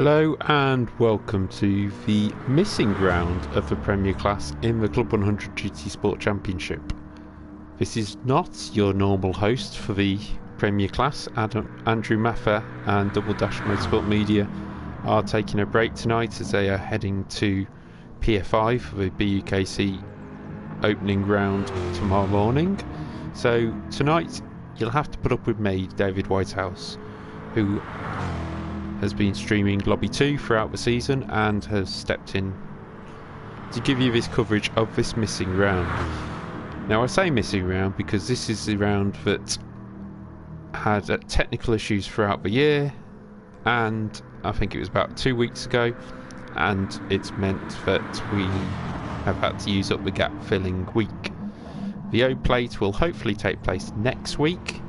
Hello and welcome to the missing round of the Premier class in the Club100 GT Sport Championship. This is not your normal host for the Premier class. Andrew Maffa and Double Dash Motorsport Media are taking a break tonight as they are heading to PFI for the BUKC opening round tomorrow morning. So tonight you'll have to put up with me, David Whitehouse, who has been streaming Lobby 2 throughout the season and has stepped in to give you this coverage of this missing round. Now I say missing round because this is the round that had technical issues throughout the year, and I think it was about 2 weeks ago, and it's meant that we have had to use up the gap filling week. The O plate will hopefully take place next week,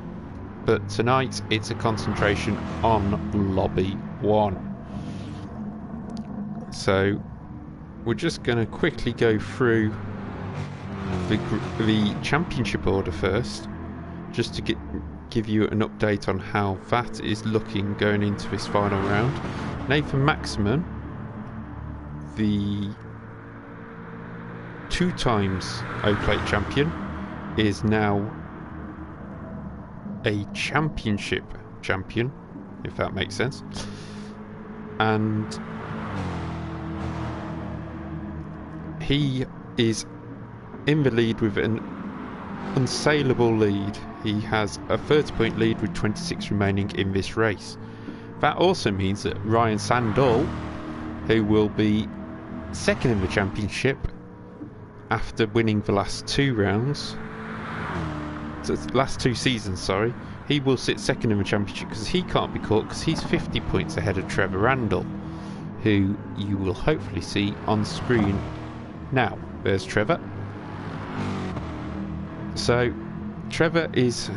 but tonight it's a concentration on Lobby 1. So we're just going to quickly go through the championship order first, just to give you an update on how that is looking going into this final round. Nathan Maximum, the 2 times O-Plate champion, is now a championship champion, if that makes sense, and he is in the lead with an unsaleable lead. He has a 30-point lead with 26 remaining in this race. That also means that Ryan Sandall, who will be second in the championship after winning the last 2 rounds, last 2 seasons, sorry, he will sit second in the championship because he can't be caught, because he's 50 points ahead of Trevor Randall, who you will hopefully see on screen now. There's Trevor. So Trevor is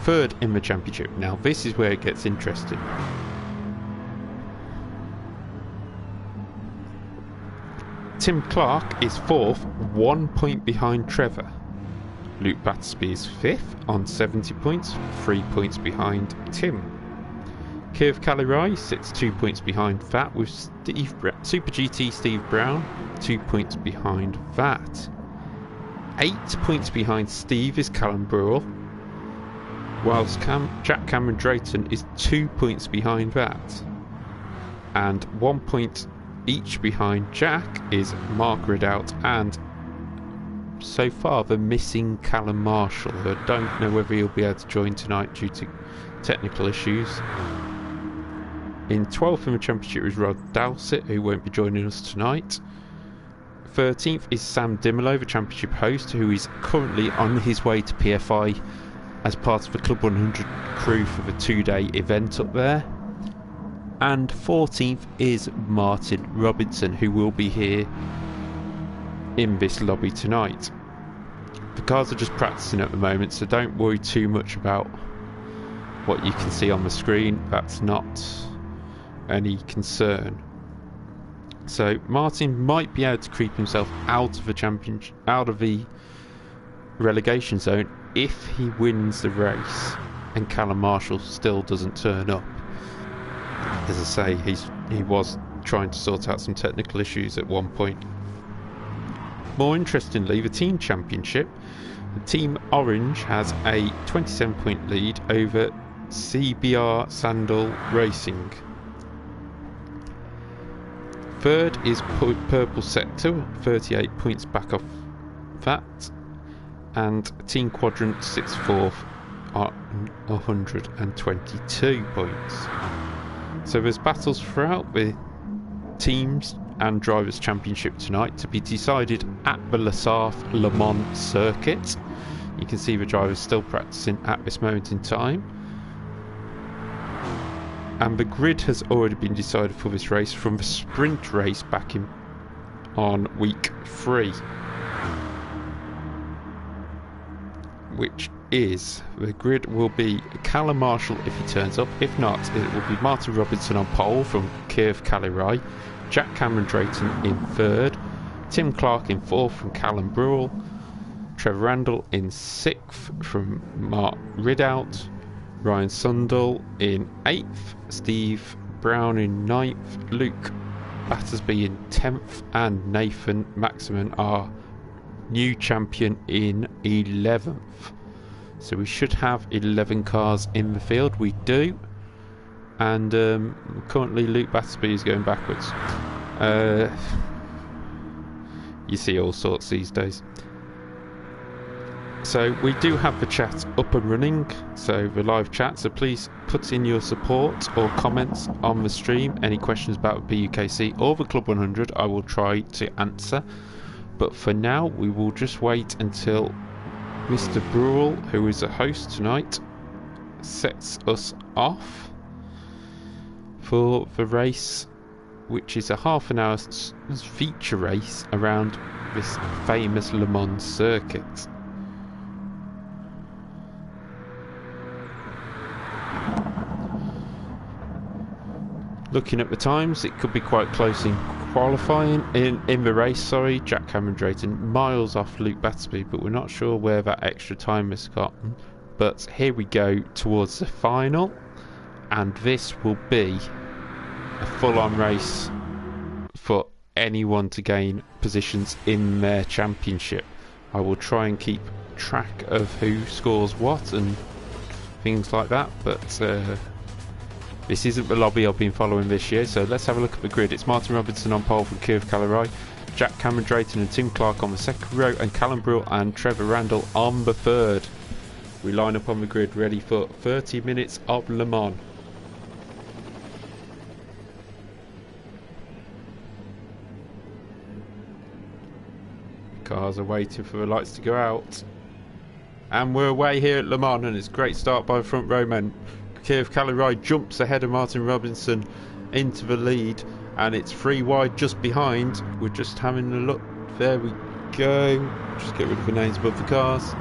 third in the championship. Now this is where it gets interesting. Tim Clark is 4th, 1 point behind Trevor. Luke Battersby is 5th on 70 points, 3 points behind Tim. Curve Calirai sits 2 points behind that, with Super GT Steve Brown 2 points behind that. 8 points behind Steve is Callum Burrell, whilst Jack Cameron Drayton is 2 points behind that. And 1 point each behind Jack is Mark Ridout and, so far, the missing Callum Marshall, who I don't know whether he'll be able to join tonight due to technical issues. In 12th in the championship is Rod Dowsett, who won't be joining us tonight. 13th is Sam Dimolo, the championship host, who is currently on his way to PFI as part of the Club 100 crew for the 2-day event up there. And 14th is Martin Robinson, who will be here in this lobby tonight. The cars are just practicing at the moment, so don't worry too much about what you can see on the screen. That's not any concern. So Martin might be able to creep himself out of the relegation zone if he wins the race and Callum Marshall still doesn't turn up. As I say, he was trying to sort out some technical issues at one point. More interestingly, the team championship, the Team Orange has a 27-point lead over CBR Sandal Racing. Third is Purple Sector, 38 points back off that, and Team Quadrant sits 4th at 122 points. So there's battles throughout the teams and drivers championship tonight to be decided at the Le Mans circuit. You can see the drivers still practicing at this moment in time, and the grid has already been decided for this race from the sprint race back on week 3, which is, the grid will be Callum Marshall if he turns up. If not, it will be Martin Robinson on pole from Curve Calirai, Jack Cameron Drayton in 3rd, Tim Clark in 4th from Callum Burrell, Trevor Randall in 6th from Mark Ridout, Ryan Sundell in 8th, Steve Brown in 9th, Luke Battersby in 10th, and Nathan Maximin, our new champion, in 11th. So we should have 11 cars in the field. We do. And currently Luke Battersby is going backwards. You see all sorts these days. So we do have the chat up and running, so the live chat, so please put in your support or comments on the stream. Any questions about the BUKC or the Club 100 I will try to answer, but for now we will just wait until Mr. Brule, who is a host tonight, sets us off for the race, which is a half an hour feature race around this famous Le Mans circuit. Looking at the times, it could be quite close in qualifying, in the race, sorry. Jack Cameron Drayton miles off Luke Battersby, but we're not sure where that extra time has gotten. But here we go towards the final, and this will be a full-on race for anyone to gain positions in their championship. I will try and keep track of who scores what and things like that, but this isn't the lobby I've been following this year, so let's have a look at the grid. It's Martin Robinson on pole from Keir Callery, Jack Cameron Drayton and Tim Clark on the second row, and Callum Brule and Trevor Randall on the third. We line up on the grid ready for 30 minutes of Le Mans. Cars are waiting for the lights to go out. And we're away here at Le Mans, and it's a great start by the front row men. Keir Callery jumps ahead of Martin Robinson into the lead, and it's 3 wide just behind. We're just having a look. There we go. Just get rid of the names above the cars.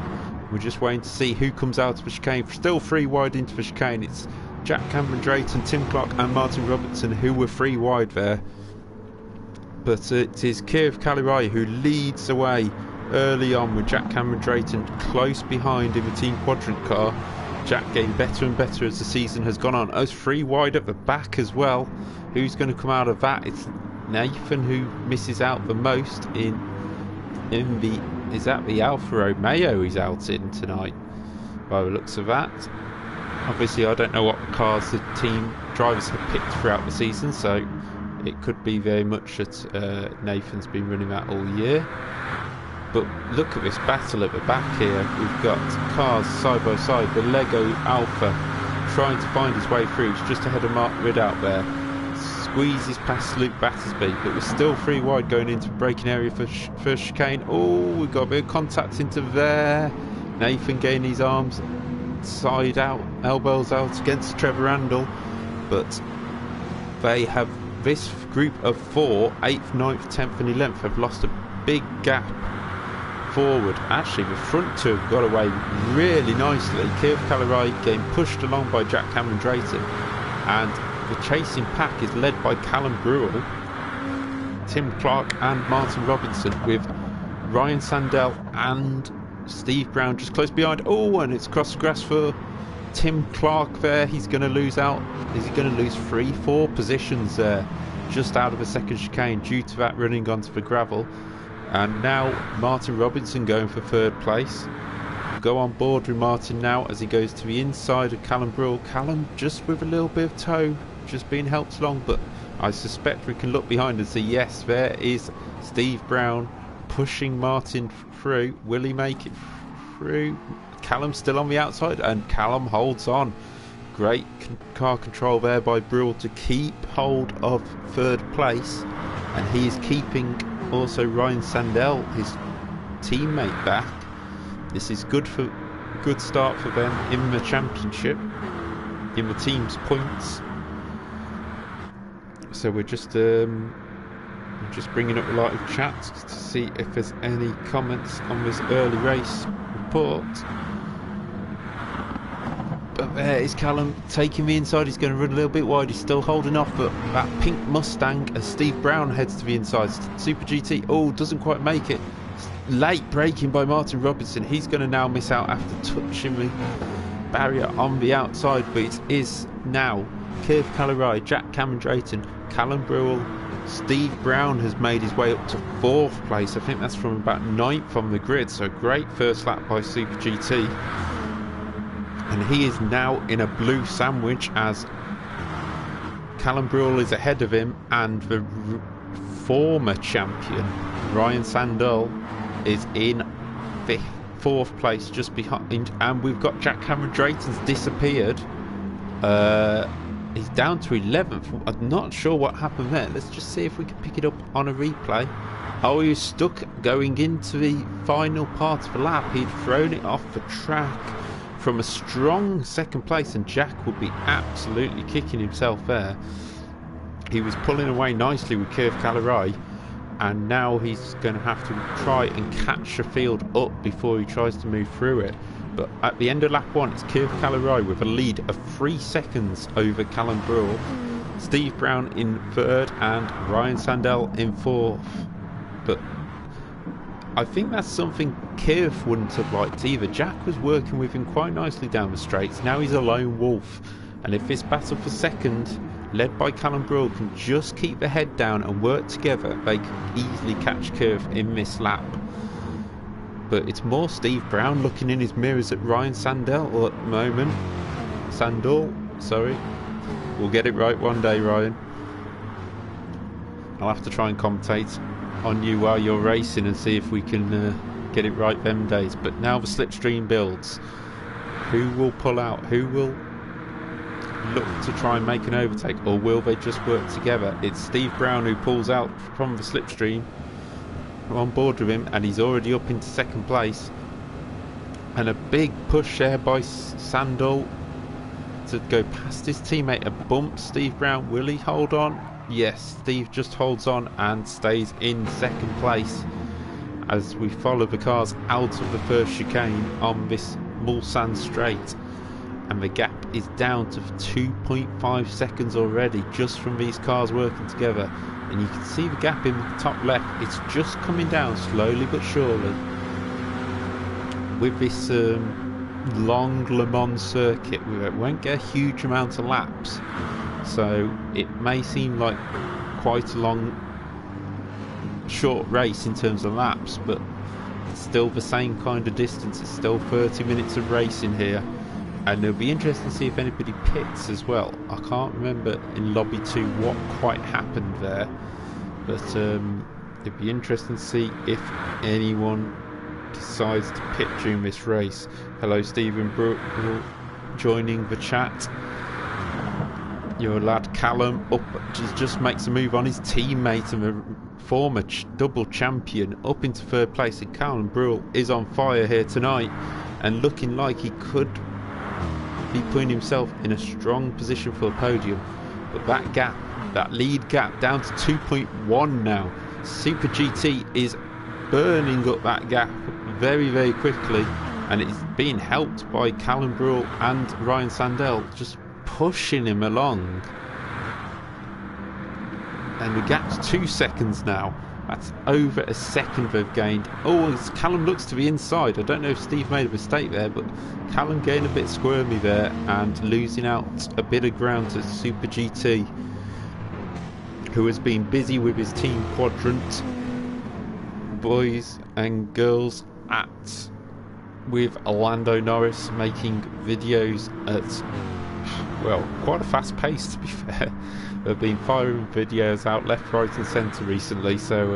We're just waiting to see who comes out of the chicane. Still 3 wide into the chicane. It's Jack Cameron Drayton, Tim Clark and Martin Robinson who were 3 wide there. But it is Keir Callery who leads away early on, with Jack Cameron Drayton close behind in the team quadrant car. Jack getting better and better as the season has gone on. Us 3 wide at the back as well. Who's going to come out of that? It's Nathan who misses out the most in the... Is that the Alfa Romeo he's out in tonight, by the looks of that? Obviously I don't know what cars the team drivers have picked throughout the season, so it could be very much that Nathan's been running that all year. But look at this battle at the back here. We've got cars side by side. The Lego Alpha trying to find his way through. He's just ahead of Mark Ridd out there. Squeezes past Luke Battersby, but we're still 3 wide going into the braking area for chicane. Oh, we've got a bit of contact into there. Nathan getting his arms side out, elbows out against Trevor Randall. But they have, this group of 4, 8th, 9th, 10th and 11th have lost a big gap forward. Actually the front 2 have got away really nicely. Keir Callery getting pushed along by Jack Cameron Drayton, and the chasing pack is led by Callum Brule, Tim Clark and Martin Robinson, with Ryan Sandell and Steve Brown just close behind. Oh, and it's cross grass for Tim Clark there. He's going to lose out. Is he going to lose 3-4 positions there, just out of a second chicane due to that running onto the gravel? And now Martin Robinson going for 3rd place. We'll go on board with Martin now as he goes to the inside of Callum Brule. Callum just with a little bit of tow, just being helped along, but I suspect we can look behind and see, yes, there is Steve Brown pushing Martin through. Will he make it through? Callum still on the outside, and Callum holds on. Great car control there by Brule to keep hold of 3rd place, and he is keeping also Ryan Sandell, his teammate, back. This is good start for them in the championship, in the team's points. So we're just bringing up a lot of chats to see if there's any comments on this early race report. But there is Callum taking the inside. He's going to run a little bit wide. He's still holding off, but that pink Mustang as Steve Brown heads to the inside. Super GT, oh, doesn't quite make it. Late braking by Martin Robinson. He's going to now miss out after touching the barrier on the outside, but it is now Keith Callery, Jack Cameron Drayton, Callum Brewell, Steve Brown has made his way up to 4th place. I think that's from about 9th on the grid, so great first lap by Super GT. And he is now in a blue sandwich as Callum Brewell is ahead of him, and the former champion Ryan Sandell is in 4th place just behind, and we've got Jack Cameron Drayton's disappeared. He's down to 11th. I'm not sure what happened there. Let's just see if we can pick it up on a replay. Oh, he was stuck going into the final part of the lap. He'd thrown it off the track from a strong 2nd place, and Jack would be absolutely kicking himself there. He was pulling away nicely with Keith Callery, and now he's going to have to try and catch the field up before he tries to move through it. But at the end of lap 1, it's Keith Callery with a lead of 3 seconds over Callum Brewell, Steve Brown in 3rd, and Ryan Sandell in 4th. But I think that's something Keith wouldn't have liked either. Jack was working with him quite nicely down the straights. Now he's a lone wolf, and if this battle for 2nd, led by Callum Brewell, can just keep the head down and work together, they can easily catch Keith in this lap. But it's more Steve Brown looking in his mirrors at Ryan Sandell at the moment. Sandell, sorry. We'll get it right one day, Ryan. I'll have to try and commentate on you while you're racing and see if we can get it right them days. But now the slipstream builds. Who will pull out? Who will look to try and make an overtake? Or will they just work together? It's Steve Brown who pulls out from the slipstream. On board with him, and he's already up into 2nd place, and a big push there by Sandell to go past his teammate. A bump Steve Brown. Will he hold on? Yes, Steve just holds on and stays in 2nd place as we follow the cars out of the first chicane on this Mulsanne straight, and the gap is down to 2.5 seconds already just from these cars working together. And you can see the gap in the top left. It's just coming down slowly but surely with this long Le Mans circuit. We won't get a huge amount of laps, so it may seem like quite a long short race in terms of laps, but it's still the same kind of distance. It's still 30 minutes of racing here, and it'll be interesting to see if anybody pits as well. I can't remember in lobby 2 what quite happened there, but it'd be interesting to see if anyone decides to pit during this race. Hello Stephen Brook joining the chat. Your lad Callum up just makes a move on his teammate and a former double champion up into 3rd place, and Callum Brewell is on fire here tonight and looking like he could be putting himself in a strong position for the podium. But that gap, that lead gap, down to 2.1 now. Super GT is burning up that gap very, very quickly, and it's being helped by Callum Brewell and Ryan Sandell just pushing him along. And the gap's 2 seconds now. That's over a second they've gained. Oh, Callum looks to be inside. I don't know if Steve made a mistake there, but Callum getting a bit squirmy there and losing out a bit of ground to Super GT, who has been busy with his team quadrant boys and girls with Lando Norris, making videos at, well, quite a fast pace to be fair. They've been firing videos out left, right and centre recently, so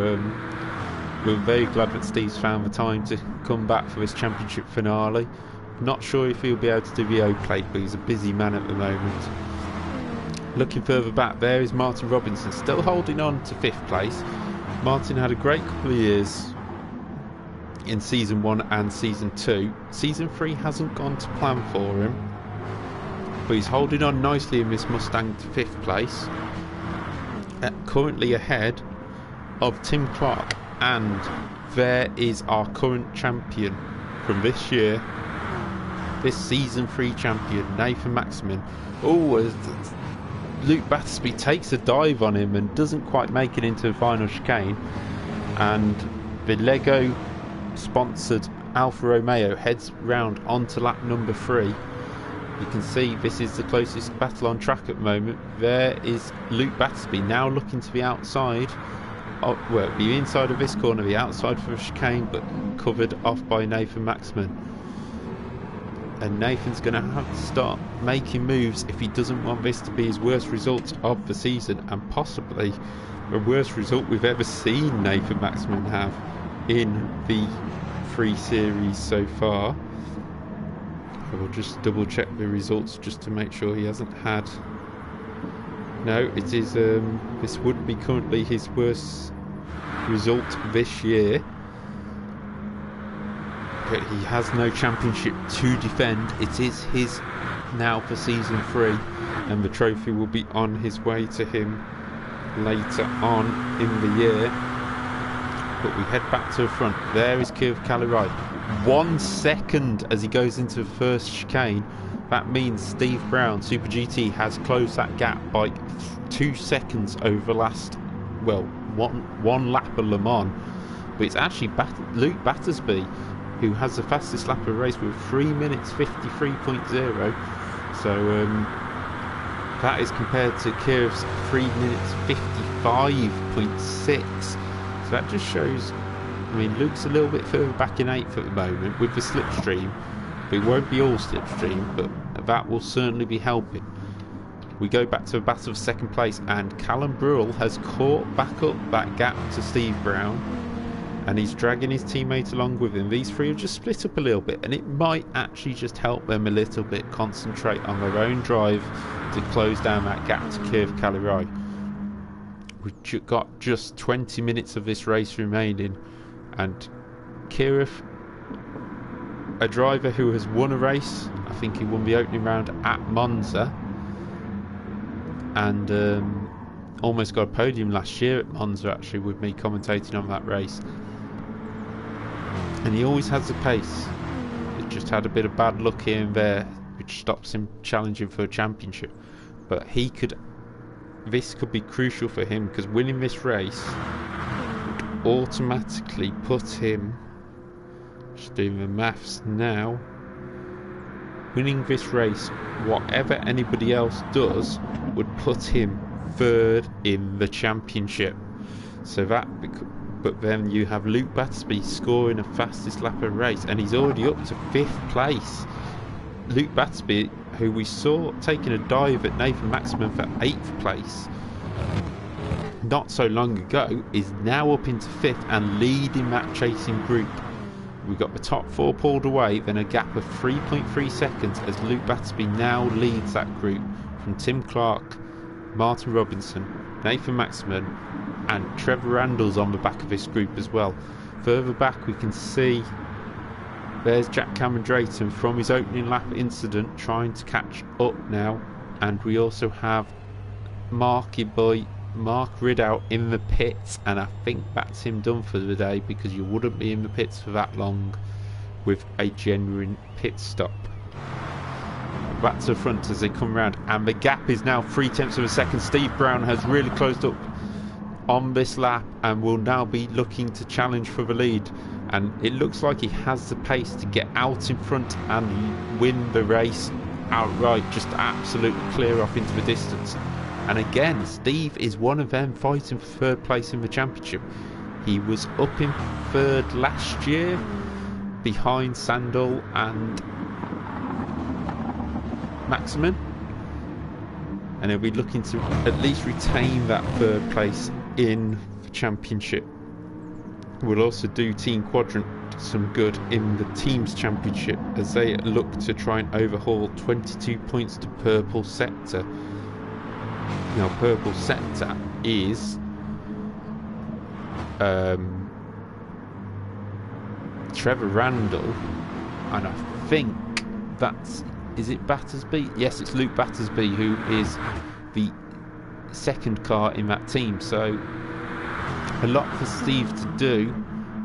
we're very glad that Steve's found the time to come back for this championship finale. Not sure if he'll be able to do the O-plate, but he's a busy man at the moment. Looking further back, there is Martin Robinson, still holding on to 5th place. Martin had a great couple of years in Season 1 and Season 2. Season 3 hasn't gone to plan for him, but he's holding on nicely in this Mustang to 5th place, currently ahead of Tim Clark. And there is our current champion from this year, this Season 3 champion, Nathan Maximin. Oh, Luke Battersby takes a dive on him and doesn't quite make it into the final chicane, and the Lego sponsored Alfa Romeo heads round onto lap number 3. You can see this is the closest battle on track at the moment. There is Luke Battersby now looking to be outside. Well, be inside of this corner, be outside for a chicane, but covered off by Nathan Maxman. And Nathan's going to have to start making moves if he doesn't want this to be his worst result of the season, and possibly the worst result we've ever seen Nathan Maxman have in the 3 series so far. I will just double check the results just to make sure he hasn't had... No, it is. This would be currently his worst result this year. But he has no championship to defend. It is his now for season 3, and the trophy will be on his way to him later on in the year. But we head back to the front. There is Kiev Kalirai. 1 second as he goes into the first chicane. That means Steve Brown, Super GT, has closed that gap by 2 seconds over the last, well, one lap of Le Mans. But it's actually Luke Battersby who has the fastest lap of the race with 3 minutes 53.0. So that is compared to Kiev's 3 minutes 55.6. So that just shows, I mean, Luke's a little bit further back in 8th at the moment with the slipstream. It won't be all slipstream, but that will certainly be helping. We go back to a battle of 2nd place, and Callum Brewell has caught back up that gap to Steve Brown, and he's dragging his teammate along with him. These 3 have just split up a little bit, and it might actually just help them a little bit concentrate on their own drive to close down that gap to Kiev Kalirai. We've got just 20 minutes of this race remaining, and Kiev, a driver who has won a race, I think he won the opening round at Monza, and almost got a podium last year at Monza actually, with me commentating on that race. And he always has the pace. He just had a bit of bad luck here and there, which stops him challenging for a championship. But he could, this could be crucial for him, because winning this race would automatically put him, just doing the maths now, winning this race, whatever anybody else does, would put him 3rd in the championship. So that, but then you have Luke Battersby scoring the fastest lap of the race, and he's already up to 5th place. Luke Battersby, who we saw taking a dive at Nathan Maxman for 8th place not so long ago, is now up into 5th and leading that chasing group. We've got the top 4 pulled away, then a gap of 3.3 seconds as Luke Battersby now leads that group from Tim Clark, Martin Robinson, Nathan Maxman, and Trevor Randall's on the back of this group as well. Further back we can see there's Jack Cameron Drayton from his opening lap incident trying to catch up now, and we also have Marky Boy Mark Ridout in the pits, and I think that's him done for the day, because you wouldn't be in the pits for that long with a genuine pit stop. Back to the front as they come round, and the gap is now 0.3 of a second. Steve Brown has really closed up on this lap and will now be looking to challenge for the lead, and it looks like he has the pace to get out in front and win the race outright, just absolutely clear off into the distance. And again, Steve is one of them fighting for 3rd place in the championship. He was up in 3rd last year behind Sandal and Maxman, and he'll be looking to at least retain that 3rd place in the championship. We'll also do Team Quadrant some good in the Teams Championship as they look to try and overhaul 22 points to Purple Sector. Now Purple Sector is Trevor Randall, and I think that's, is it Battersby? Yes, it's Luke Battersby who is the 2nd car in that team. So a lot for Steve to do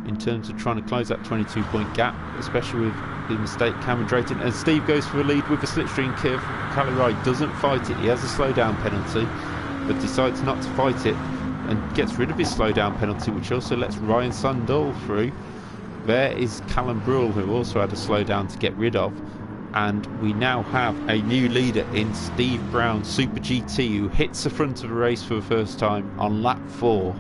in terms of trying to close that 22-point gap, especially with the mistake Cameron Drayton. And Steve goes for a lead with the slipstream. Kiev Kalirai doesn't fight it. He has a slowdown penalty, but decides not to fight it and gets rid of his slowdown penalty, which also lets Ryan Sandall through. There is Callum Brewell, who also had a slowdown to get rid of. And we now have a new leader in Steve Brown Super GT, who hits the front of the race for the first time on lap 4.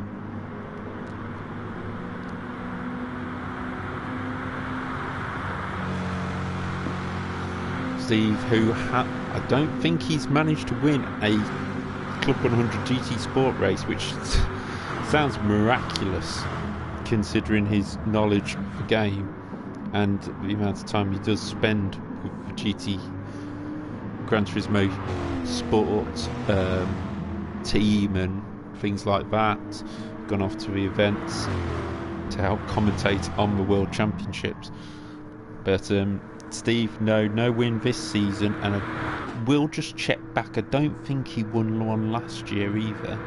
Steve, who I don't think he's managed to win a Club 100 GT Sport race, which sounds miraculous considering his knowledge of the game and the amount of time he does spend with the GT Gran Turismo Sport team and things like that. Gone off to the events to help commentate on the World Championships. But Steve, no win this season, and I will just check back. I don't think he won one last year either.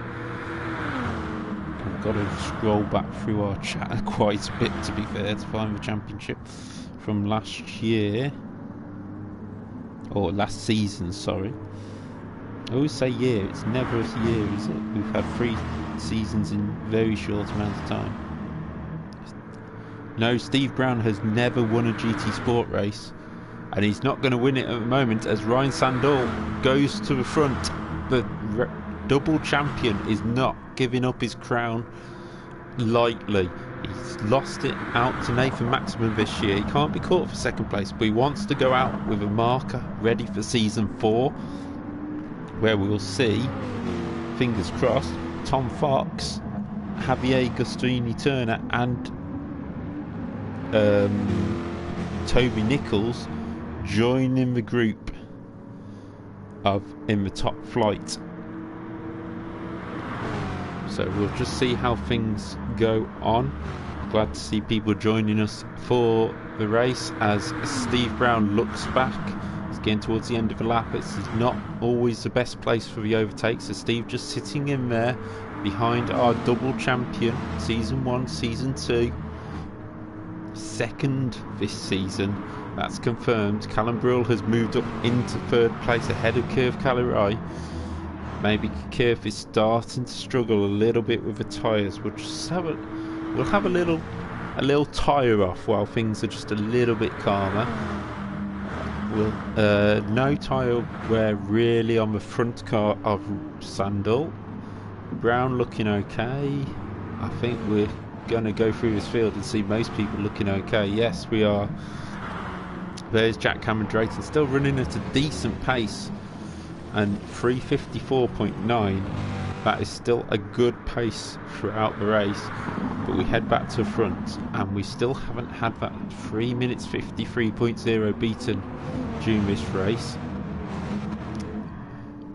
I've got to scroll back through our chat quite a bit, to be fair, to find the championship from last year. Or last season, sorry. I always say year, it's never a year, is it? We've had 3 seasons in very short amount of time. No, Steve Brown has never won a GT Sport race, and he's not going to win it at the moment as Ryan Sandall goes to the front. The double champion is not giving up his crown lightly. He's lost it out to Nathan Maximum this year. He can't be caught for second place, but he wants to go out with a marker ready for season 4, where we will see, fingers crossed, Tom Fox, Javier Gustini Turner and Toby Nichols joining the group in the top flight. So we'll just see how things go on. Glad to see people joining us for the race as Steve Brown looks back. It's getting towards the end of the lap. It's not always the best place for the overtake, so Steve just sitting in there behind our double champion, season 1, season 2. Second this season, that's confirmed. Callum Brule has moved up into 3rd place ahead of Curve Calirai. Maybe Curve is starting to struggle a little bit with the tyres. We'll have a little tyre off while things are just a little bit calmer. No tyre wear really on the front car of Sandal. Brown looking okay. I think we're going to go through this field and see most people looking okay. Yes, we are. There's Jack Cameron Drayton still running at a decent pace, and 3:54.9. that is still a good pace throughout the race. But we head back to the front and we still haven't had that 3 minutes 53.0 beaten during this race.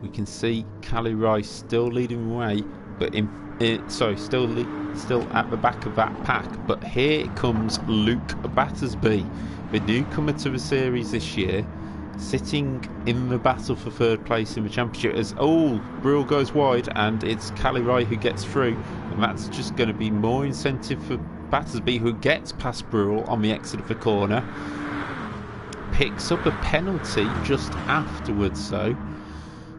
We can see Callie Rice still leading the way, but still at the back of that pack. But here comes Luke Battersby, the newcomer to the series this year, sitting in the battle for 3rd place in the championship as Brule goes wide and it's Callie Rice who gets through, and that's just going to be more incentive for Battersby, who gets past Brule on the exit of the corner, picks up a penalty just afterwards though.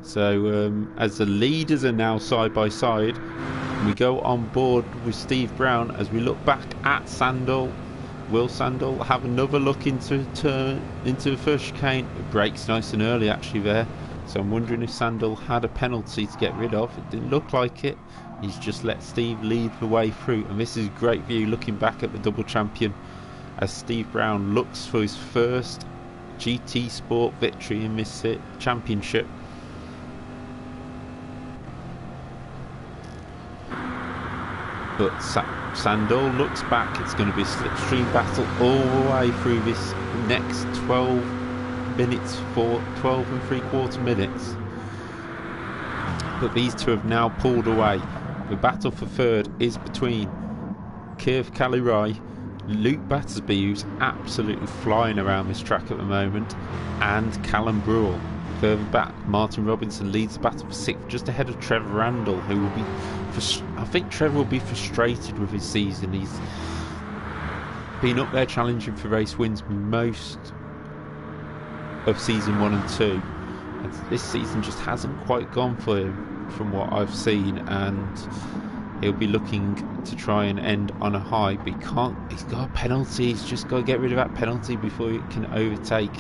So as the leaders are now side by side, we go on board with Steve Brown as we look back at Sandal. Will Sandal have another look into the first chicane? It breaks nice and early actually there. So I'm wondering if Sandal had a penalty to get rid of. It didn't look like it. He's just let Steve lead the way through. And this is a great view looking back at the double champion as Steve Brown looks for his first GT Sport victory in this championship. But Sandal looks back. It's going to be a slipstream battle all the way through this next 12 minutes, 12 and 3/4 minutes. But these two have now pulled away. The battle for 3rd is between Curve Calirai, Luke Battersby, who's absolutely flying around this track at the moment, and Callum Brule. Further back, Martin Robinson leads the battle for 6th, just ahead of Trevor Randall, who will be... I think Trevor will be frustrated with his season. He's been up there challenging for race wins most of season 1 and 2. And this season just hasn't quite gone for him from what I've seen, and he'll be looking to try and end on a high, but he can't. He's got a penalty. He's just got to get rid of that penalty before he can overtake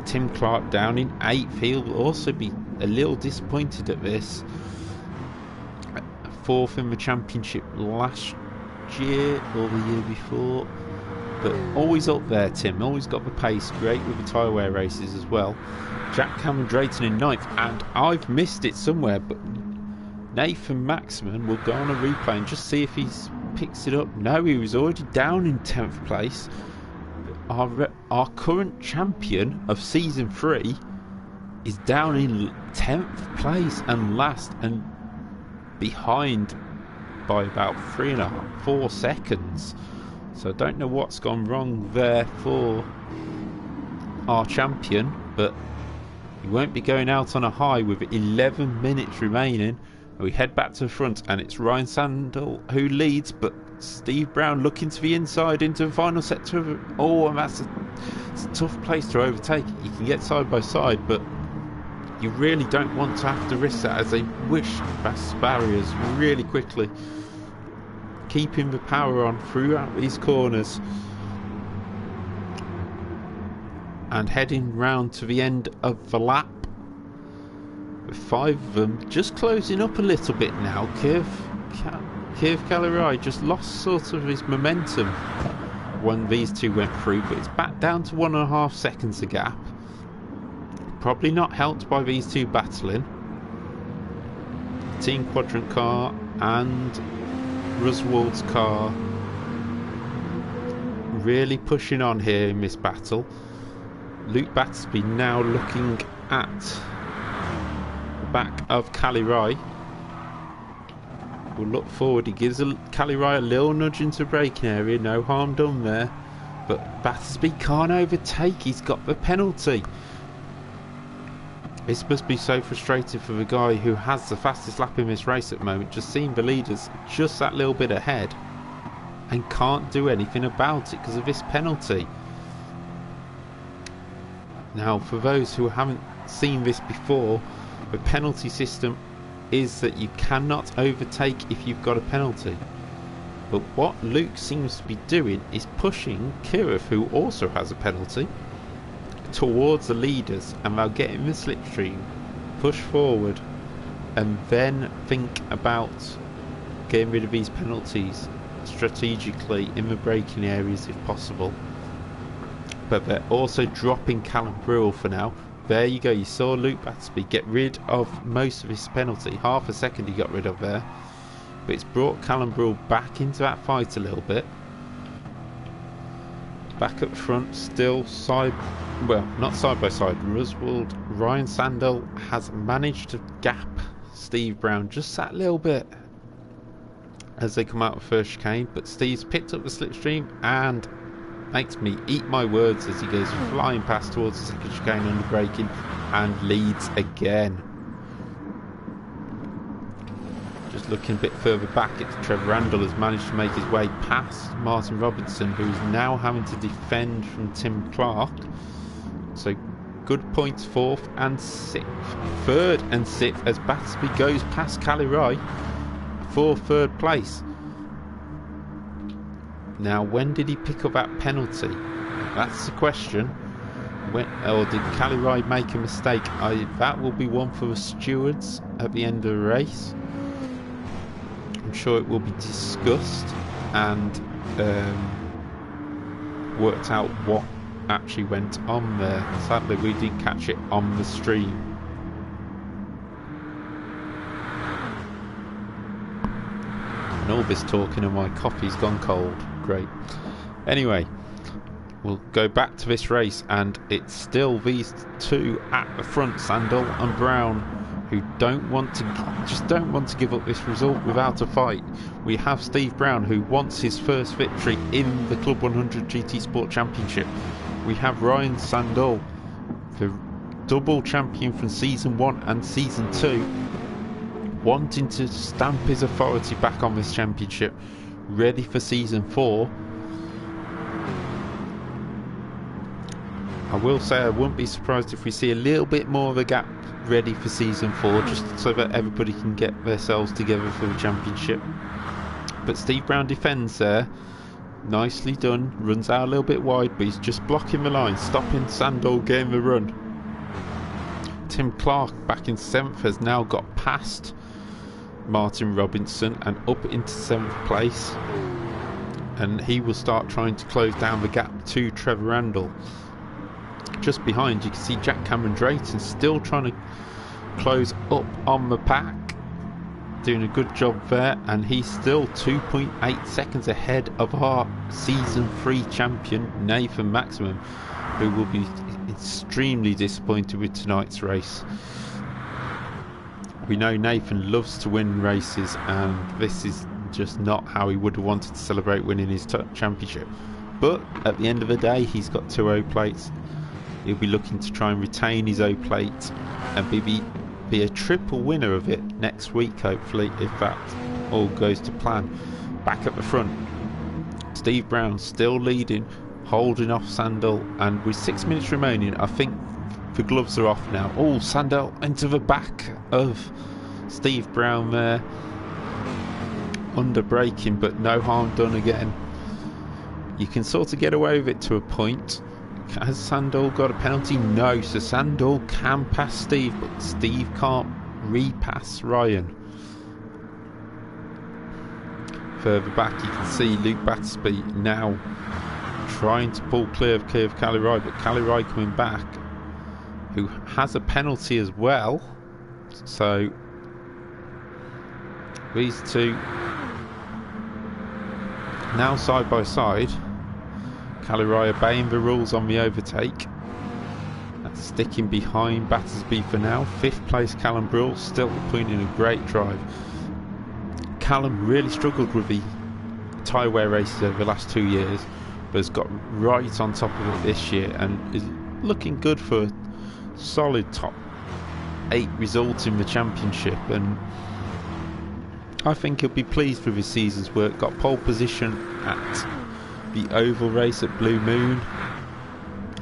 Tim Clark down in 8th. He'll also be a little disappointed at this. 4th in the championship last year or the year before, but always up there. Tim always got the pace, great with the tyre wear races as well. Jack Cameron Drayton in 9th, and I've missed it somewhere, but Nathan Maxman will go on a replay and just see if he's picks it up. No, he was already down in 10th place. Our current champion of season 3 is down in 10th place and last, and behind by about 3.5, 4 seconds. So I don't know what's gone wrong there for our champion, but he won't be going out on a high with 11 minutes remaining. We head back to the front, and it's Ryan Sandel who leads, but Steve Brown looking to the inside into the final sector. Oh, and it's a tough place to overtake. You can get side by side, but you really don't want to have to risk that, as they wish past barriers really quickly, keeping the power on throughout these corners and heading round to the end of the lap with 5 of them just closing up a little bit now. Kiev Kalirai just lost sort of his momentum when these two went through, but it's back down to 1.5 seconds a gap. Probably not helped by these two battling. Team Quadrant car and Ruswald's car really pushing on here in this battle. Luke Battersby now looking at the back of Kalirai. We'll look forward. He gives Kalirai a little nudge into the braking area. No harm done there. But Battersby can't overtake. He's got the penalty. This must be so frustrating for the guy who has the fastest lap in this race at the moment, just seeing the leaders just that little bit ahead and can't do anything about it because of this penalty. Now, for those who haven't seen this before, the penalty system is that you cannot overtake if you've got a penalty. But what Luke seems to be doing is pushing Kirov, who also has a penalty, towards the leaders, and they'll get in the slipstream, push forward, and then think about getting rid of these penalties strategically in the braking areas if possible. But they're also dropping Callum Brewell for now. There you go, you saw Luke Battersby get rid of most of his penalty. Half a second he got rid of there, but it's brought Callum Brewell back into that fight a little bit. Back up front, still not side by side. Ryan Sandel has managed to gap Steve Brown just that little bit as they come out of first chicane, but Steve's picked up the slipstream and makes me eat my words as he goes flying past towards the second chicane under braking and leads again. Just looking a bit further back, it's Trevor Randall has managed to make his way past Martin Robinson, who's now having to defend from Tim Clark. So good points, 4th and 6th. 3rd and 6th as Battersby goes past Kalirai for 3rd place. Now, when did he pick up that penalty? That's the question. Or did Kalirai make a mistake? That will be one for the stewards at the end of the race. I'm sure it will be discussed and worked out what actually went on there. Sadly, we didn't catch it on the stream. And all this talking and my coffee's gone cold. Great. Anyway, we'll go back to this race, and it's still these two at the front, Sandel and Brown, who don't want to give up this result without a fight. We have Steve Brown, who wants his first victory in the Club 100 GT Sport Championship. We have Ryan Sandel, the double champion from season 1 and season 2, wanting to stamp his authority back on this championship, ready for season 4. I will say I wouldn't be surprised if we see a little bit more of a gap ready for season 4, just so that everybody can get themselves together for the championship. But Steve Brown defends there. Nicely done. Runs out a little bit wide, but he's just blocking the line, stopping Sandal getting the run. Tim Clark, back in 7th, has now got past Martin Robinson and up into 7th place. And he will start trying to close down the gap to Trevor Randall. Just behind, you can see Jack Cameron Drayton still trying to close up on the pack. Doing a good job there, and he's still 2.8 seconds ahead of our season 3 champion Nathan Maximum, who will be extremely disappointed with tonight's race. We know Nathan loves to win races, and this is just not how he would have wanted to celebrate winning his championship. But at the end of the day, he's got 2 O plates. He'll be looking to try and retain his O plate and be a triple winner of it next week, hopefully, if that all goes to plan. Back at the front, Steve Brown still leading, holding off Sandal, and with 6 minutes remaining, I think the gloves are off now. Oh, Sandal into the back of Steve Brown there, under braking, but no harm done again. You can sort of get away with it to a point. Has Sandal got a penalty? No, so Sandal can pass Steve, but Steve can't repass Ryan. Further back, you can see Luke Battersby now trying to pull clear of Cali Rai, but Cali Rai coming back, who has a penalty as well. So these two now side by side. Cali Rai obeying the rules on the overtake. That's sticking behind Battersby for now. 5th place Callum Brule, still putting in a great drive. Callum really struggled with the tyre wear races over the last 2 years, but has got right on top of it this year and is looking good for a solid top 8 result in the championship. And I think he'll be pleased with his season's work. Got pole position at the oval race at Blue Moon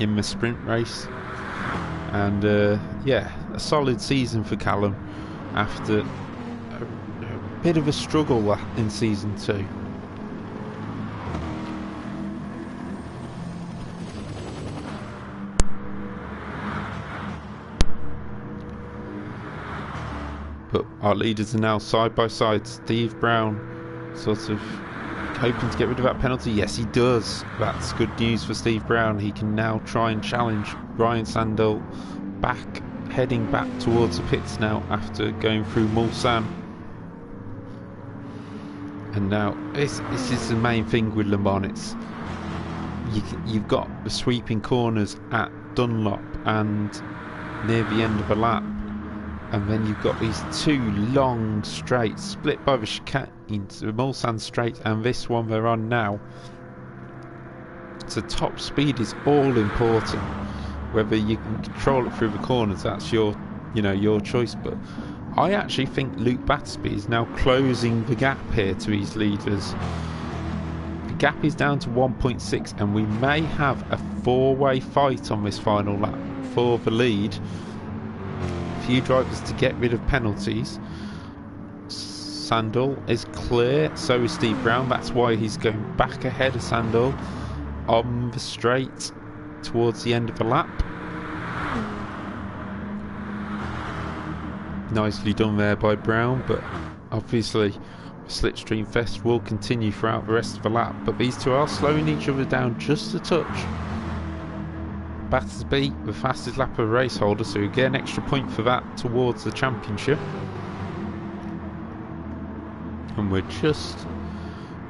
in the sprint race, and yeah, a solid season for Callum after a bit of a struggle in season 2. But our leaders are now side by side. Steve Brown sort of hoping to get rid of that penalty. Yes, he does. That's good news for Steve Brown. He can now try and challenge Ryan Sandal back, heading back towards the pits now after going through Mulsanne. And now this is the main thing with Le Mans. You've got the sweeping corners at Dunlop and near the end of a lap, and then you've got these 2 long straights split by the chicane, the Mulsanne straight and this one they're on now. So top speed is all important. Whether you can control it through the corners, that's your choice. But I actually think Luke Battersby is now closing the gap here to his leaders. The gap is down to 1.6, and we may have a 4-way fight on this final lap for the lead. Few drivers to get rid of penalties. Sandal is clear, so is Steve Brown. That's why he's going back ahead of Sandal on the straight towards the end of the lap. Nicely done there by Brown, but obviously Slipstream Fest will continue throughout the rest of the lap. But these two are slowing each other down just a touch. Battersby, the fastest lap of the race holder, so you get an extra point for that towards the championship. And we're just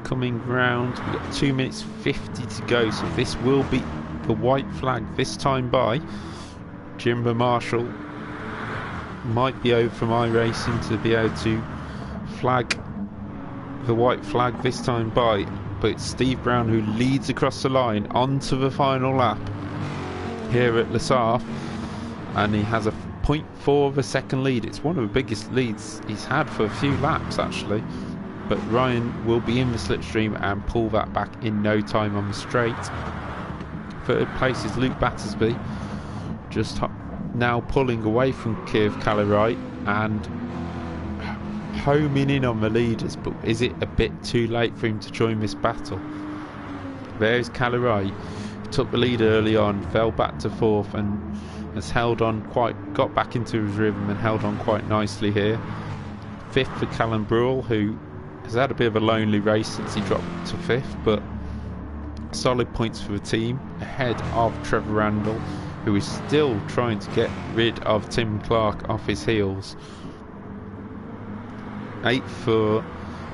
coming round. We've got 2 minutes 50 to go, so this will be the white flag this time by. Jimbo Marshall might be over from iRacing to be able to flag the white flag this time by, but it's Steve Brown who leads across the line onto the final lap here at Le Saf, and he has a 0.4 of a second lead. It's one of the biggest leads he's had for a few laps actually, but Ryan will be in the slipstream and pull that back in no time on the straight. Third place is Luke Battersby, just now pulling away from Kiev Calirai and homing in on the leaders, but is it a bit too late for him to join this battle? There's Calerai, took the lead early on, fell back to 4th and has held on got back into his rhythm and held on quite nicely here. 5th for Callum Brule, who has had a bit of a lonely race since he dropped to 5th, but solid points for the team, ahead of Trevor Randall, who is still trying to get rid of Tim Clark off his heels. 8th for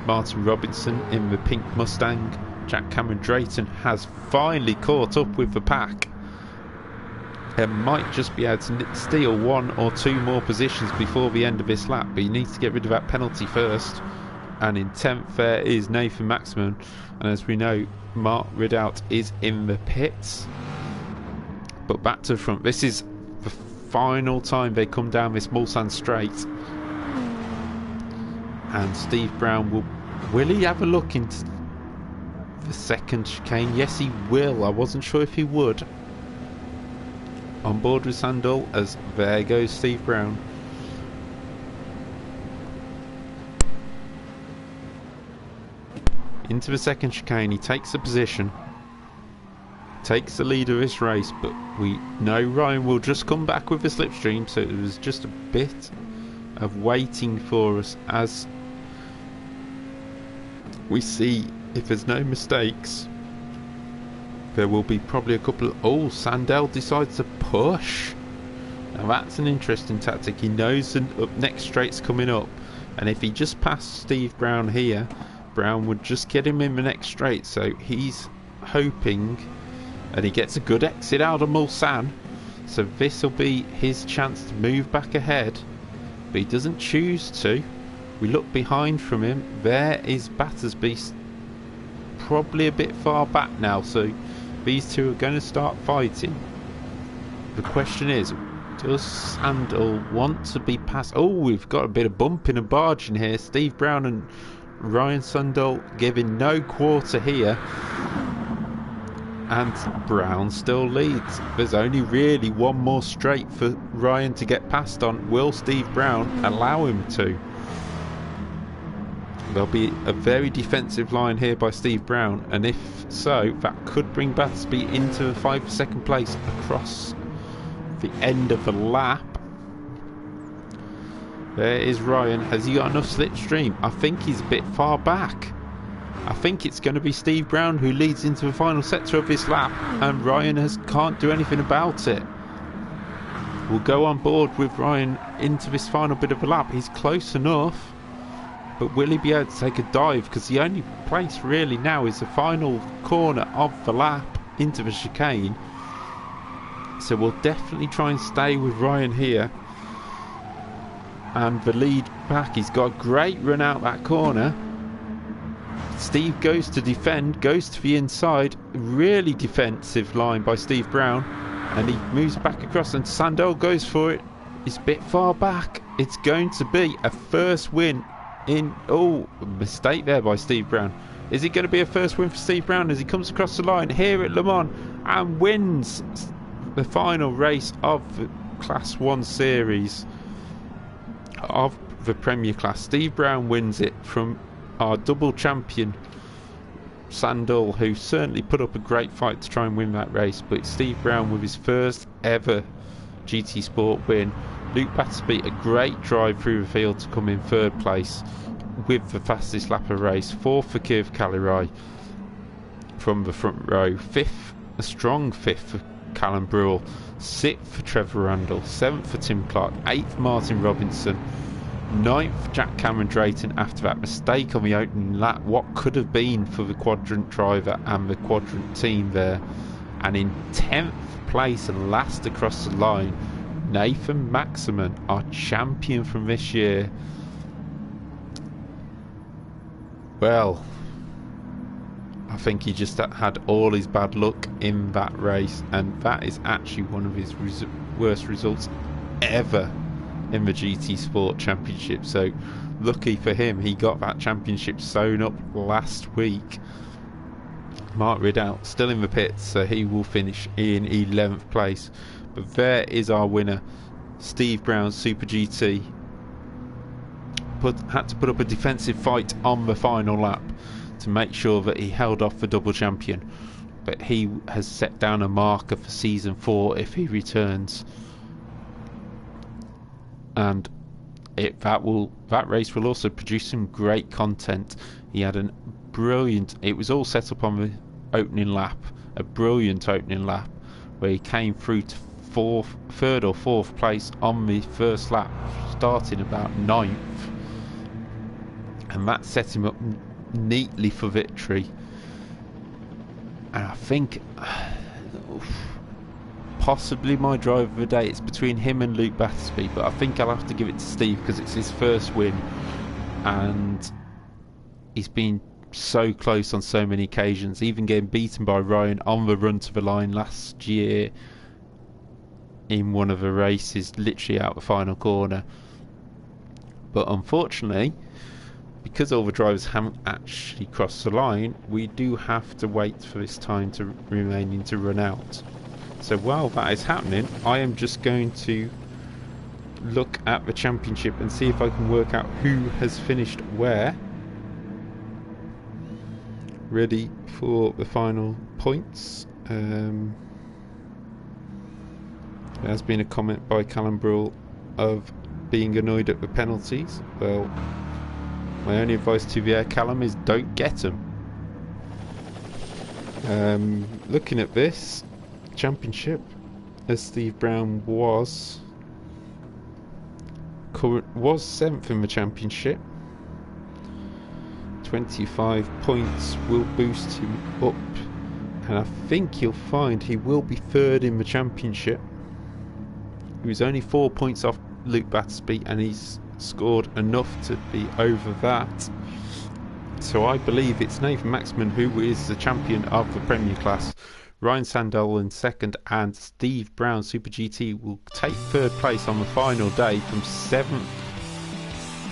Martin Robinson in the pink Mustang. Jack Cameron Drayton has finally caught up with the pack and might just be able to steal 1 or 2 more positions before the end of this lap, but he needs to get rid of that penalty first. And in 10th there is Nathan Maximum, and as we know, Mark Ridout is in the pits. But back to the front, this is the final time they come down this Mulsanne straight, and Steve Brown will he have a look into the second chicane? Yes, he will. I wasn't sure if he would. On board with Sandal, as there goes Steve Brown. Into the second chicane, he takes the position, takes the lead of this race, but we know Ryan will just come back with the slipstream, so it was just a bit of waiting for us as we see if there's no mistakes. There will be probably a couple of... Oh, Sandell decides to push. Now that's an interesting tactic. He knows the next straight's coming up, and if he just passed Steve Brown here, Brown would just get him in the next straight. So he's hoping, and he gets a good exit out of Mulsanne, so this will be his chance to move back ahead, but he doesn't choose to. We look behind from him. There is Battersby, probably a bit far back now, so these two are going to start fighting. The question is, does Sandal want to be passed? Oh, we've got a bit of bumping and barging here. Steve Brown and Ryan Sandal giving no quarter here, and Brown still leads. There's only really 1 more straight for Ryan to get past on. Will Steve Brown allow him to? There'll be a very defensive line here by Steve Brown, and if so, that could bring Battersby into the 5th second place across the end of the lap. There is Ryan. Has he got enough slipstream? I think he's a bit far back. I think it's going to be Steve Brown who leads into the final sector of this lap, and Ryan can't do anything about it. We'll go on board with Ryan into this final bit of the lap. He's close enough, but will he be able to take a dive? Because the only place really now is the final corner of the lap into the chicane. So we'll definitely try and stay with Ryan here. And the lead back, he's got a great run out that corner. Steve goes to defend, goes to the inside. Really defensive line by Steve Brown. And he moves back across, and Sandel goes for it. He's a bit far back. It's going to be a first win in... Oh, mistake there by Steve Brown. Is it going to be a first win for Steve Brown as he comes across the line here at Le Mans and wins the final race of the Class 1 series of the Premier Class? Steve Brown wins it from our double champion Sandal, who certainly put up a great fight to try and win that race, but Steve Brown with his first ever GT Sport win. Luke Battersby, a great drive through the field to come in 3rd place with the fastest lap of the race. 4th for Kev Calerai from the front row. 5th, a strong 5th for Callum Brule. 6th for Trevor Randall. 7th for Tim Clark. 8th Martin Robinson. 9th Jack Cameron Drayton after that mistake on the opening lap. What could have been for the quadrant driver and the quadrant team there. And in 10th place and last across the line, Nathan Maximum, our champion from this year. Well, I think he just had all his bad luck in that race, and that is actually one of his worst results ever in the GT Sport Championship. So lucky for him, he got that championship sewn up last week. Mark Ridout still in the pits, so he will finish in 11th place. But there is our winner, Steve Brown Super GT. Had to put up a defensive fight on the final lap to make sure that he held off the double champion. but he has set down a marker for season 4 if he returns, and that race will also produce some great content. He had it was all set up on the opening lap, a brilliant opening lap where he came through to third or fourth place on the first lap, starting about 9th, and that set him up neatly for victory. And I think possibly my driver of the day, it's between him and Luke Battersby, but I think I'll have to give it to Steve because it's his first win and he's been so close on so many occasions, even getting beaten by Ryan on the run to the line last year in one of the races, literally out the final corner. But unfortunately, because all the drivers haven't actually crossed the line, we do have to wait for this time to remaining to run out. So while that is happening, I am just going to look at the championship and see if I can work out who has finished where. Ready for the final points. There has been a comment by Callum Brule of being annoyed at the penalties. Well, my only advice to the Callum is don't get them. Looking at this championship, as Steve Brown was 7th in the championship, 25 points will boost him up, and I think you'll find he will be 3rd in the championship. He was only 4 points off Luke Battersby and he's scored enough to be over that. So I believe it's Nathan Maxman who is the champion of the Premier class. Ryan Sandell in 2nd, and Steve Brown Super GT will take 3rd place on the final day from 7th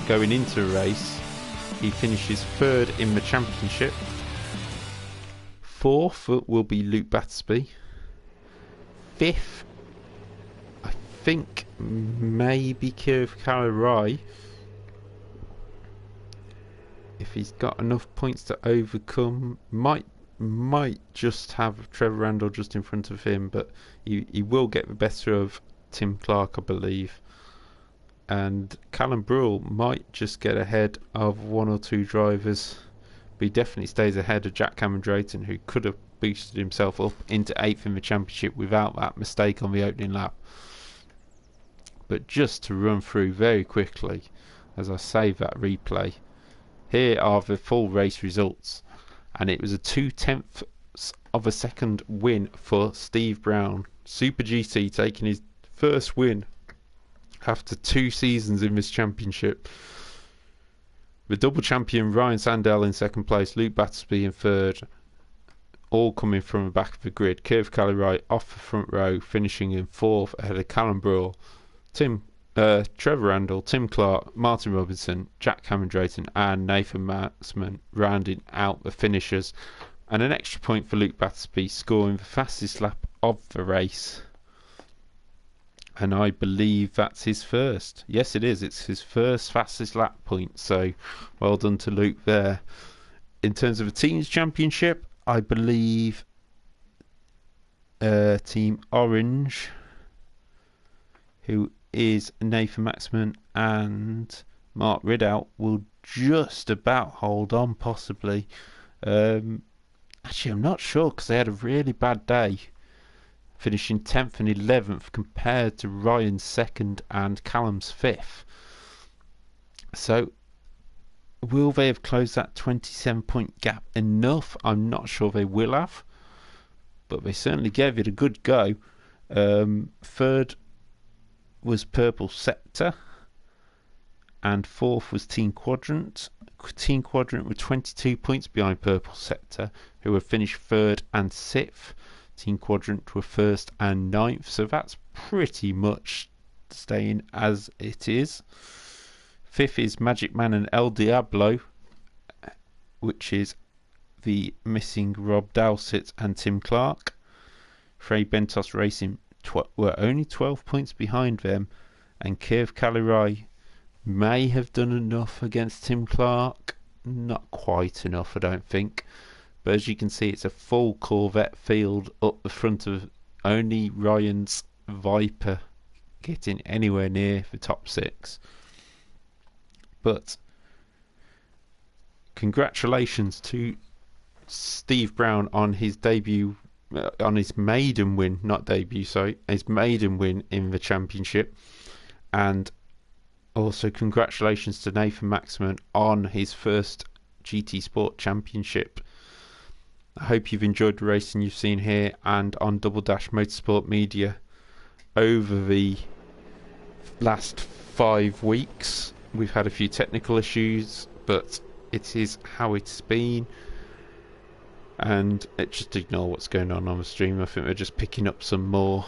going into the race. He finishes 3rd in the championship. 4th will be Luke Battersby. 5th, I think, maybe Kiev-Kalarai, if he's got enough points to overcome. Might just have Trevor Randall just in front of him, but he will get the better of Tim Clark, I believe. And Callum Brule might just get ahead of 1 or 2 drivers, but he definitely stays ahead of Jack Cameron-Drayton, who could have boosted himself up into 8th in the championship without that mistake on the opening lap. But just to run through very quickly as I save that replay, here are the full race results, and it was a 2/10 of a second win for Steve Brown Super GT, taking his first win after 2 seasons in this championship. The double champion Ryan Sandell in 2nd place, Luke Battersby in 3rd, all coming from the back of the grid. Kiev-Kalarai off the front row, finishing in 4th ahead of Callum Brule, Trevor Randall, Tim Clark, Martin Robinson, Jack Cameron-Drayton and Nathan Maxman rounding out the finishers. And an extra point for Luke Battersby, scoring the fastest lap of the race. And I believe that's his first. Yes, it is. It's his first fastest lap point. So well done to Luke there. In terms of the team's championship, I believe Team Orange, who is Nathan Maxman and Mark Ridout, will just about hold on, possibly. Actually, I'm not sure because they had a really bad day, finishing 10th and 11th compared to Ryan's 2nd and Callum's 5th. So will they have closed that 27-point gap enough? I'm not sure they will have, but they certainly gave it a good go. 3rd was Purple Sector and 4th was Team Quadrant. Team Quadrant were 22 points behind Purple Sector, who have finished 3rd and 6th. Team Quadrant were 1st and 9th, so that's pretty much staying as it is. 5th is Magic Man and El Diablo, which is the missing Rob Dowsett and Tim Clark. Frey Bentos Racing were only 12 points behind them, and Kiev-Kalarai may have done enough against Tim Clark. Not quite enough, I don't think, but as you can see, it's a full Corvette field up the front of only Ryan's Viper getting anywhere near the top 6. But congratulations to Steve Brown on his debut, on his maiden win, not debut, sorry, his maiden win in the championship. And also congratulations to Nathan Maxman on his first GT Sport Championship. I hope you've enjoyed the racing you've seen here and on Double Dash Motorsport Media over the last 5 weeks. We've had a few technical issues, but it is how it's been. And just ignore what's going on the stream. I think we're just picking up some more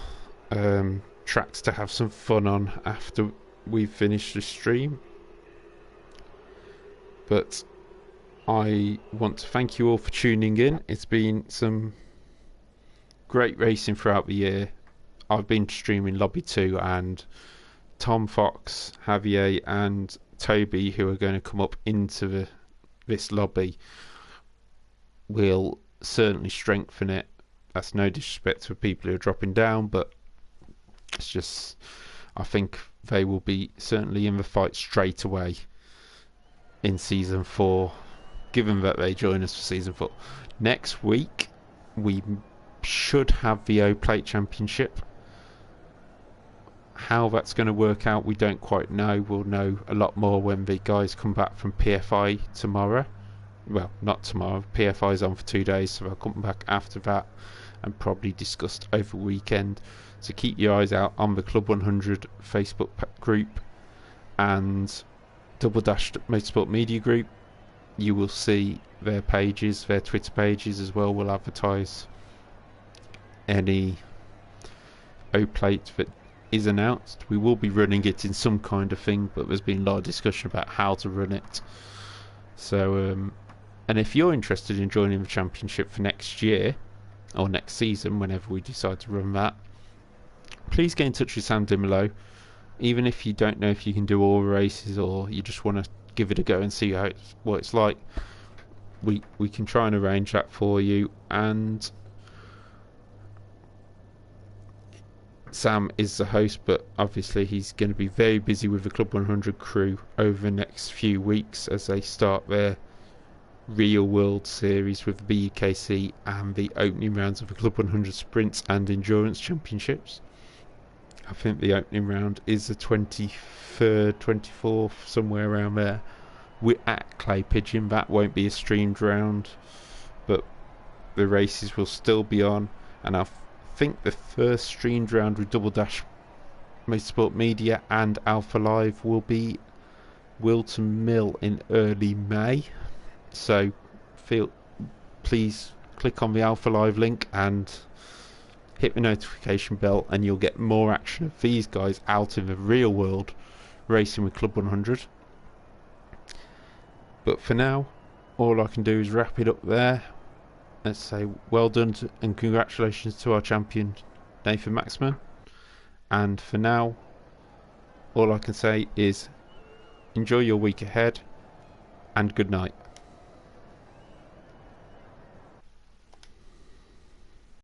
tracks to have some fun on after we've finished the stream. But I want to thank you all for tuning in. It's been some great racing throughout the year. I've been streaming Lobby 2, and Tom Fox, Javier and Toby, who are going to come up into this lobby, will certainly strengthen it. That's no disrespect to people who are dropping down, but it's just, I think they will be certainly in the fight straight away in season 4, given that they join us for season 4. Next week we should have the O Plate Championship. How that's going to work out, we don't quite know. We'll know a lot more when the guys come back from PFI tomorrow. Well, not tomorrow. PFI is on for 2 days, so they'll come back after that and probably discussed over the weekend. So keep your eyes out on the Club 100 Facebook group and Double Dash Motorsport Media group. You will see their pages, their Twitter pages as well. Will advertise any O-plate that is announced. We will be running it in some kind of thing, but there's been a lot of discussion about how to run it. So and if you're interested in joining the championship for next year or next season, whenever we decide to run that, please get in touch with Sam Dimolo. Even if you don't know if you can do all the races, or you just want to give it a go and see what it's like, we can try and arrange that for you. And Sam is the host, but obviously he's going to be very busy with the Club 100 crew over the next few weeks as they start their real world series with the BUKC and the opening rounds of the Club 100 Sprints and Endurance Championships. I think the opening round is the 23rd, 24th, somewhere around there. We're at Clay Pigeon. That won't be a streamed round, but the races will still be on. And I think the first streamed round with Double Dash Motorsport Media and Alpha Live will be Wilton Mill in early May. So please click on the Alpha Live link and hit the notification bell, and you'll get more action of these guys out in the real world racing with Club 100. But for now, all I can do is wrap it up there. Let's say well done and congratulations to our champion Nathan Maxman. And for now, all I can say is enjoy your week ahead and good night.